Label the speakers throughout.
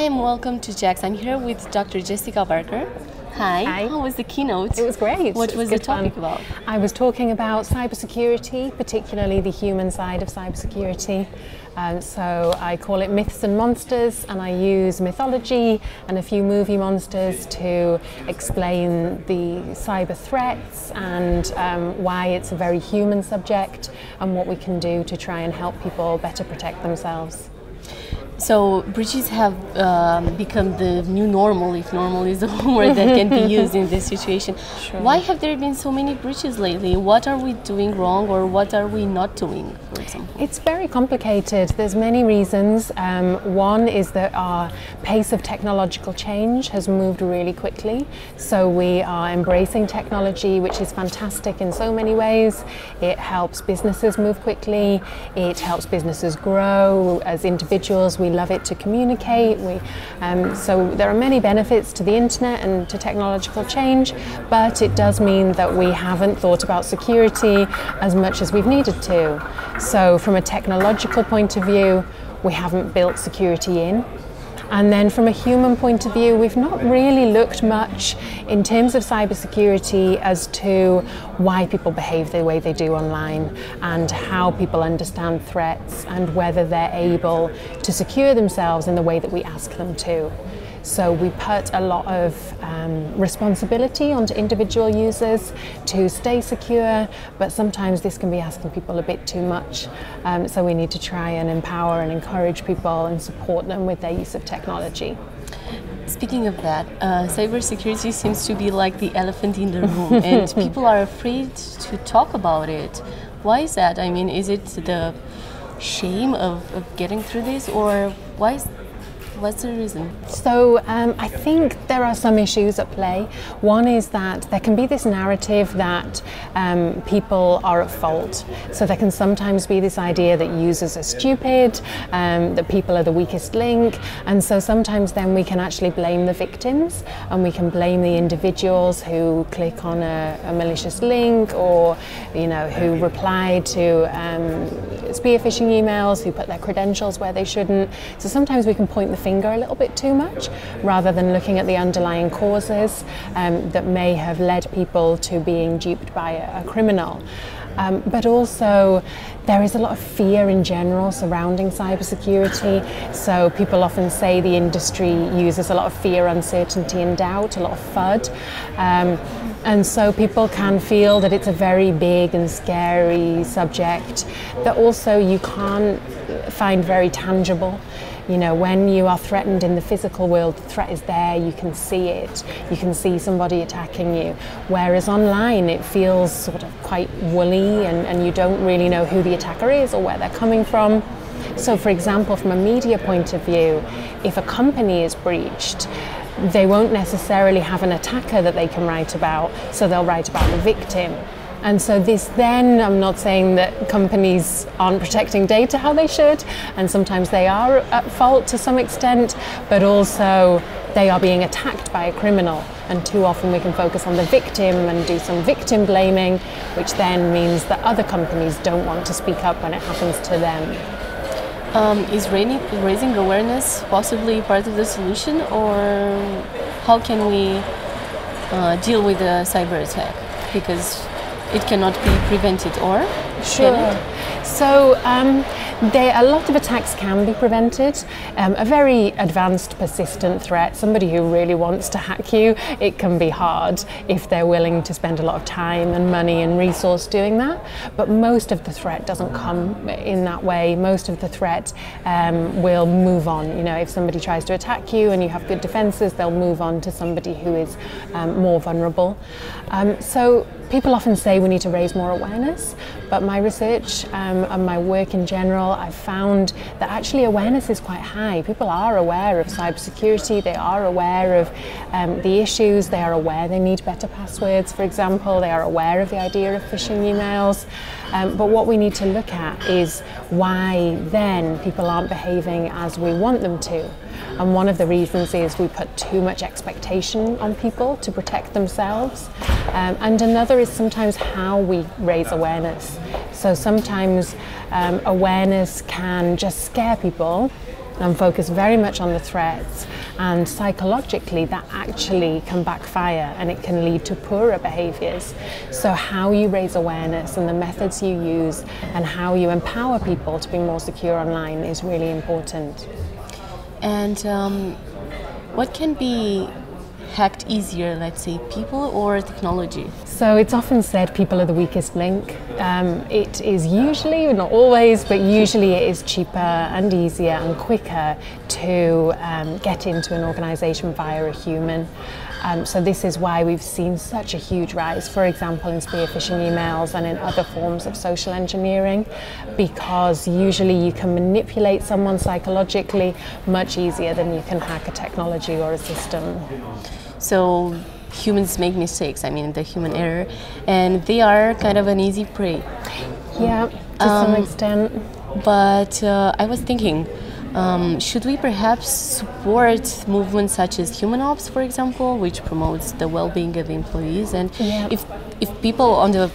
Speaker 1: and welcome to Jax. I'm here with Dr. Jessica Barker. Hi.
Speaker 2: Hi.
Speaker 1: How was the keynote?
Speaker 2: It was great.
Speaker 1: What was the topic about?
Speaker 2: I was talking about cybersecurity, particularly the human side of cybersecurity. So I call it Myths and Monsters, and I use mythology and a few movie monsters to explain the cyber threats and why it's a very human subject and what we can do to try and help people better protect themselves.
Speaker 1: So breaches have become the new normal, if normal is a word that can be used in this situation.
Speaker 2: Sure.
Speaker 1: Why have there been so many breaches lately? What are we doing wrong, or what are we not doing, for example?
Speaker 2: It's very complicated. There's many reasons. One is that our pace of technological change has moved really quickly. So we are embracing technology, which is fantastic in so many ways. It helps businesses move quickly. It helps businesses grow. As individuals, we love it to communicate. So there are many benefits to the internet and to technological change, but it does mean that we haven't thought about security as much as we've needed to. So from a technological point of view, we haven't built security in. And then from a human point of view, we've not really looked much in terms of cybersecurity as to why people behave the way they do online and how people understand threats and whether they're able to secure themselves in the way that we ask them to. So we put a lot of responsibility onto individual users to stay secure, but sometimes this can be asking people a bit too much. So we need to try and empower and encourage people and support them with their use of technology.
Speaker 1: Speaking of that, cybersecurity seems to be like the elephant in the room, and people are afraid to talk about it. Why is that? I mean, is it the shame of getting through this, or what's the reason?
Speaker 2: So I think there are some issues at play. One is that there can be this narrative that people are at fault. So there can sometimes be this idea that users are stupid, that people are the weakest link, and so sometimes then we can actually blame the victims and we can blame the individuals who click on a malicious link, or who reply to spear phishing emails, who put their credentials where they shouldn't. So sometimes we can point the finger a little bit too much rather than looking at the underlying causes that may have led people to being duped by a criminal. But also there is a lot of fear in general surrounding cybersecurity. So people often say the industry uses a lot of fear, uncertainty and doubt, a lot of FUD. And so people can feel that it's a very big and scary subject that also you can't find very tangible. When you are threatened in the physical world, the threat is there, you can see it, you can see somebody attacking you. Whereas online it feels sort of quite woolly and you don't really know who the attacker is or where they're coming from. So for example, from a media point of view, if a company is breached, they won't necessarily have an attacker that they can write about, so they'll write about the victim. And so this then, I'm not saying that companies aren't protecting data how they should, and sometimes they are at fault to some extent, but also they are being attacked by a criminal. And too often we can focus on the victim and do some victim blaming, which then means that other companies don't want to speak up when it happens to them.
Speaker 1: Is raising awareness possibly part of the solution, or how can we deal with a cyber attack? Because it cannot be prevented, or
Speaker 2: sure.
Speaker 1: Can it?
Speaker 2: So a lot of attacks can be prevented. A very advanced, persistent threat, somebody who really wants to hack you, it can be hard if they're willing to spend a lot of time and money and resource doing that. But most of the threat doesn't come in that way. Most of the threat will move on. If somebody tries to attack you and you have good defenses, they'll move on to somebody who is more vulnerable. So people often say we need to raise more awareness, but my research and my work in general, I've found that actually awareness is quite high. People are aware of cybersecurity, they are aware of the issues, they are aware they need better passwords, for example, they are aware of the idea of phishing emails. But what we need to look at is why then people aren't behaving as we want them to. And one of the reasons is we put too much expectation on people to protect themselves. And another is sometimes how we raise awareness. So sometimes awareness can just scare people and focus very much on the threats. And psychologically, that actually can backfire and it can lead to poorer behaviors. So how you raise awareness and the methods you use and how you empower people to be more secure online is really important.
Speaker 1: And what can be hacked easier, let's say, people or technology?
Speaker 2: So it's often said people are the weakest link. It is usually, not always, but usually it is cheaper and easier and quicker to get into an organisation via a human. So this is why we've seen such a huge rise, for example, in spear phishing emails and in other forms of social engineering, because usually you can manipulate someone psychologically much easier than you can hack a technology or a system.
Speaker 1: So humans make mistakes, I mean the human error, and they are kind of an easy prey.
Speaker 2: Yeah, to some extent.
Speaker 1: But I was thinking, should we perhaps support movements such as HumanOps, for example, which promotes the well-being of employees? And if people on the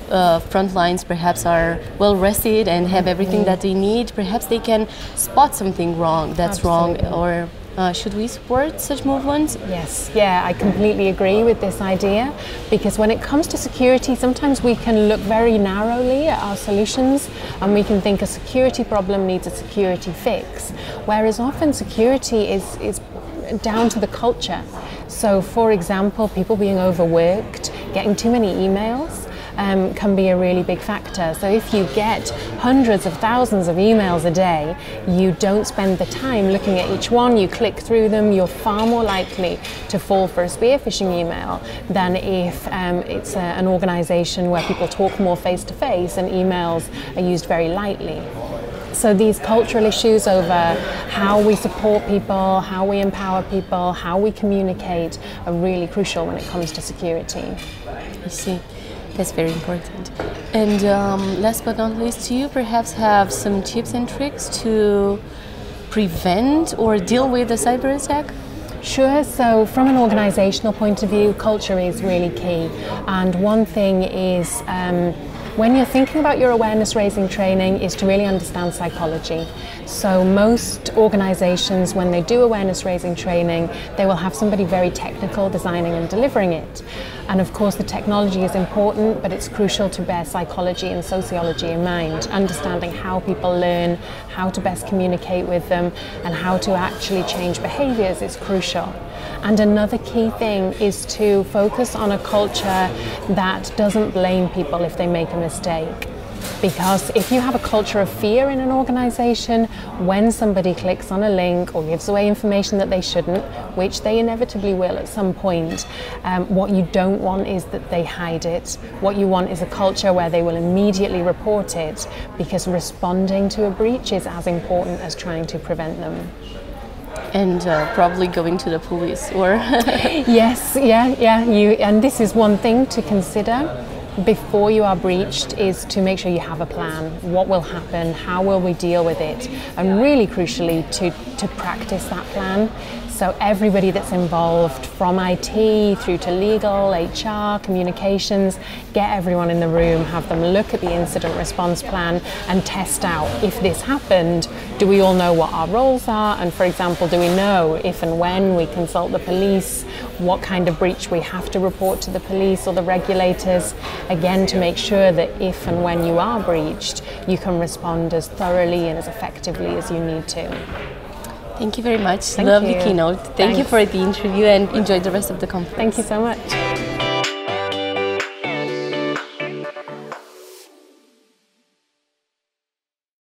Speaker 1: front lines perhaps are well rested and have everything that they need, perhaps they can spot something wrong that's
Speaker 2: Absolutely.
Speaker 1: wrong, or should we support such movements?
Speaker 2: Yes, yeah, I completely agree with this idea, because when it comes to security, sometimes we can look very narrowly at our solutions and we can think a security problem needs a security fix, whereas often security is down to the culture. So for example, people being overworked, getting too many emails, can be a really big factor. So if you get hundreds of thousands of emails a day, you don't spend the time looking at each one, you click through them, you're far more likely to fall for a spear phishing email than if it's an organisation where people talk more face to face and emails are used very lightly. So these cultural issues over how we support people, how we empower people, how we communicate are really crucial when it comes to security.
Speaker 1: I see. That's very important. And last but not least, do you perhaps have some tips and tricks to prevent or deal with a cyber attack?
Speaker 2: Sure, so from an organisational point of view, culture is really key. And one thing is, when you're thinking about your awareness raising training, is to really understand psychology. So most organisations, when they do awareness raising training, they will have somebody very technical designing and delivering it. And of course the technology is important, but it's crucial to bear psychology and sociology in mind, understanding how people learn, how to best communicate with them, and how to actually change behaviours is crucial. And another key thing is to focus on a culture that doesn't blame people if they make a mistake. Because if you have a culture of fear in an organisation, when somebody clicks on a link or gives away information that they shouldn't, which they inevitably will at some point, what you don't want is that they hide it. What you want is a culture where they will immediately report it, because responding to a breach is as important as trying to prevent them.
Speaker 1: And probably going to the police, or
Speaker 2: Yes, and this is one thing to consider before you are breached, is to make sure you have a plan. What will happen? How will we deal with it? And really crucially, to practice that plan. So everybody that's involved, from IT through to legal, HR, communications, get everyone in the room, have them look at the incident response plan and test out, if this happened, do we all know what our roles are? And for example, do we know if and when we consult the police, what kind of breach we have to report to the police or the regulators? Again, to make sure that if and when you are breached, you can respond as thoroughly and as effectively as you need to.
Speaker 1: Thank you very much.
Speaker 2: Thank
Speaker 1: Lovely
Speaker 2: you.
Speaker 1: keynote. Thank you for the interview, and enjoy the rest of the conference.
Speaker 2: Thank you so much.